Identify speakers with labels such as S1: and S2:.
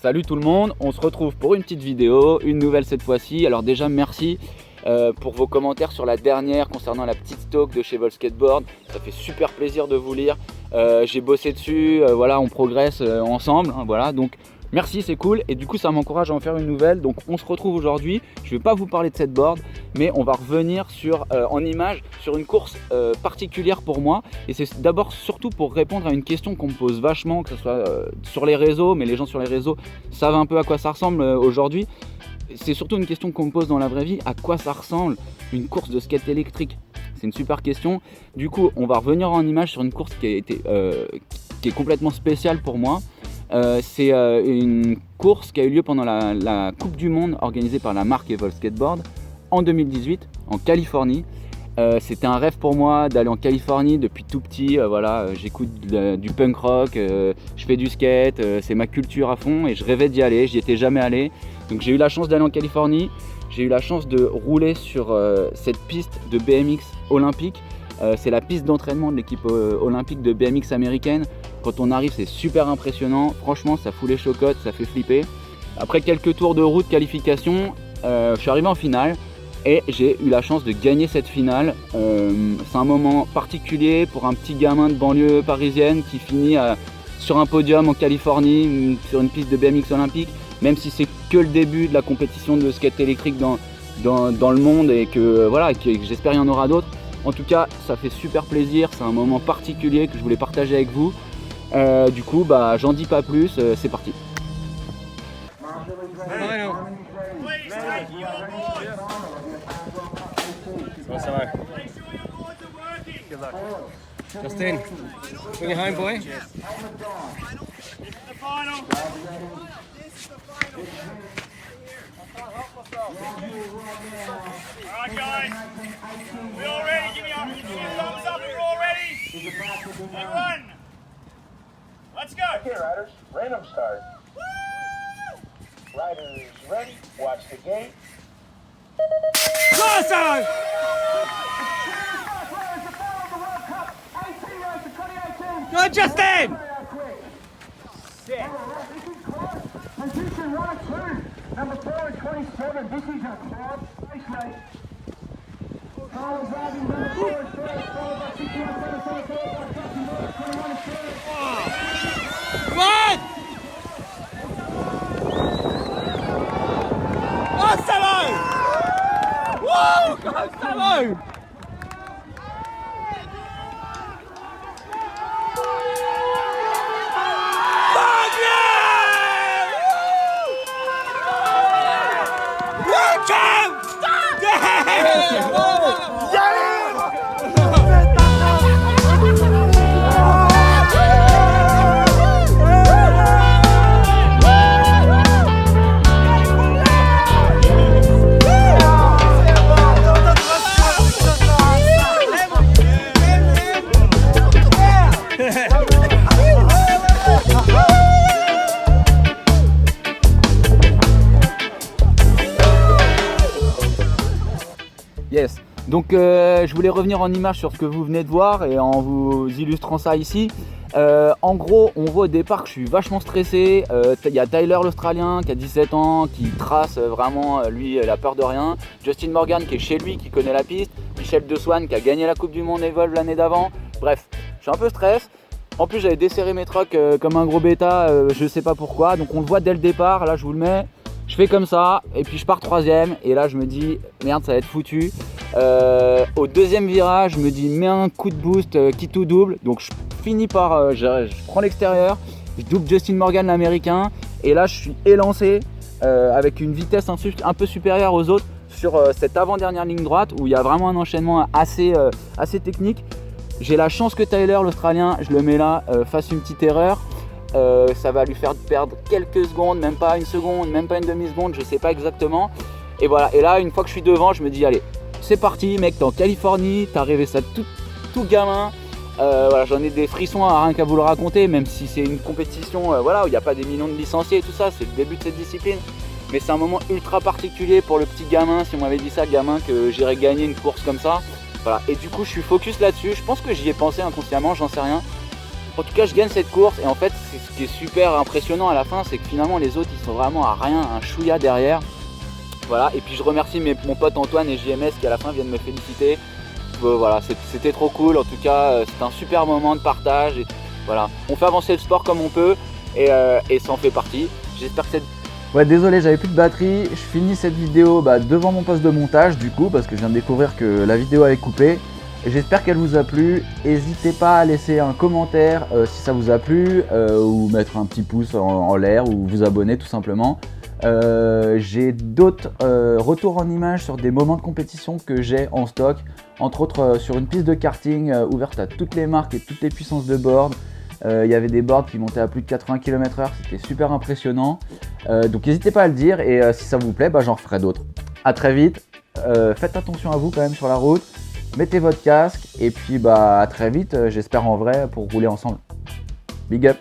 S1: Salut tout le monde, on se retrouve pour une petite vidéo, une nouvelle cette fois-ci. Alors déjà merci pour vos commentaires sur la dernière concernant la petite stock de chez Vol Skateboard. Ça fait super plaisir de vous lire. J'ai bossé dessus, voilà, on progresse ensemble, hein, voilà. Donc merci, c'est cool et du coup ça m'encourage à en faire une nouvelle. Donc on se retrouve aujourd'hui, je ne vais pas vous parler de cette board, mais on va revenir sur, en image sur une course particulière pour moi. Et c'est d'abord surtout pour répondre à une question qu'on me pose vachement, que ce soit sur les réseaux, mais les gens sur les réseaux savent un peu à quoi ça ressemble aujourd'hui. C'est surtout une question qu'on me pose dans la vraie vie, à quoi ça ressemble une course de skate électrique? C'est une super question. Du coup on va revenir en image sur une course qui est complètement spéciale pour moi. C'est une course qui a eu lieu pendant la Coupe du Monde organisée par la marque Evolve Skateboard en 2018 en Californie. C'était un rêve pour moi d'aller en Californie depuis tout petit. Voilà, j'écoute du punk rock, je fais du skate, c'est ma culture à fond et je rêvais d'y aller, j'y étais jamais allé. Donc j'ai eu la chance d'aller en Californie, j'ai eu la chance de rouler sur cette piste de BMX olympique. C'est la piste d'entraînement de l'équipe olympique de BMX américaine. Quand on arrive, c'est super impressionnant. Franchement, ça fout les chocottes, ça fait flipper. Après quelques tours de route qualification, je suis arrivé en finale et j'ai eu la chance de gagner cette finale. C'est un moment particulier pour un petit gamin de banlieue parisienne qui finit sur un podium en Californie, sur une piste de BMX olympique. Même si c'est que le début de la compétition de skate électrique dans le monde et que voilà, que j'espère qu'il y en aura d'autres. En tout cas, ça fait super plaisir, c'est un moment particulier que je voulais partager avec vous. Du coup, bah, j'en dis pas plus, c'est parti.
S2: Ça va. Justin, bring it home, boy.
S3: Alright guys, we all ready? Give me a thumbs up if we're all ready. Everyone, let's go.
S4: Okay, riders, random start. Riders ready, watch the gate.
S3: Awesome! Go Justin!
S4: Position 1 and 2, number 4 and 27, this is a club race rate. Carl driving number 4 and 3, followed by 61, 77, followed by 21 and 3.
S3: Good! Awesome! Woo! Awesome!
S1: Yes, donc je voulais revenir en image sur ce que vous venez de voir et en vous illustrant ça ici. En gros, on voit au départ que je suis vachement stressé. Il y a Tyler l'Australien qui a 17 ans, qui trace vraiment, lui, il a peur de rien. Justin Morgan qui est chez lui, qui connaît la piste. Michel De Swan qui a gagné la Coupe du Monde Evolve l'année d'avant. Bref, je suis un peu stress. En plus, j'avais desserré mes trucks comme un gros bêta, je sais pas pourquoi. Donc on le voit dès le départ, là je vous le mets. Je fais comme ça et puis je pars troisième et là je me dis merde, ça va être foutu. Au deuxième virage je me dis mets un coup de boost qui tout double, donc je finis par je prends l'extérieur, je double Justin Morgan l'américain et là je suis élancé avec une vitesse un peu supérieure aux autres sur cette avant-dernière ligne droite où il y a vraiment un enchaînement assez technique. J'ai la chance que Tyler l'Australien, je le mets là, fasse une petite erreur. Ça va lui faire perdre quelques secondes, même pas une seconde, même pas une demi-seconde, je sais pas exactement. Et voilà, et là une fois que je suis devant, je me dis allez, c'est parti mec, t'es en Californie, t'as rêvé ça tout gamin. Voilà, j'en ai des frissons à rien qu'à vous le raconter, même si c'est une compétition voilà, où il n'y a pas des millions de licenciés et tout ça, c'est le début de cette discipline. Mais c'est un moment ultra particulier pour le petit gamin, si on m'avait dit ça, gamin, que j'irais gagner une course comme ça. Voilà, et du coup je suis focus là-dessus, je pense que j'y ai pensé inconsciemment, j'en sais rien. En tout cas, je gagne cette course et en fait, c'est ce qui est super impressionnant à la fin, c'est que finalement les autres ils sont vraiment à rien, un chouïa derrière. Voilà, et puis je remercie mon pote Antoine et JMS qui à la fin viennent me féliciter. Voilà, c'était trop cool, en tout cas c'est un super moment de partage. Et voilà, on fait avancer le sport comme on peut et ça en fait partie. J'espère que cette...
S5: Ouais, désolé, j'avais plus de batterie. Je finis cette vidéo devant mon poste de montage du coup parce que je viens de découvrir que la vidéo est coupée. Et j'espère qu'elle vous a plu. N'hésitez pas à laisser un commentaire si ça vous a plu ou mettre un petit pouce en l'air ou vous abonner tout simplement. J'ai d'autres retours en images sur des moments de compétition que j'ai en stock, entre autres sur une piste de karting ouverte à toutes les marques et toutes les puissances de board. Il y avait des boards qui montaient à plus de 80 km/h, c'était super impressionnant. Donc n'hésitez pas à le dire et si ça vous plaît, j'en referai d'autres. A très vite, faites attention à vous quand même sur la route, mettez votre casque et puis à très vite, j'espère en vrai pour rouler ensemble. Big up!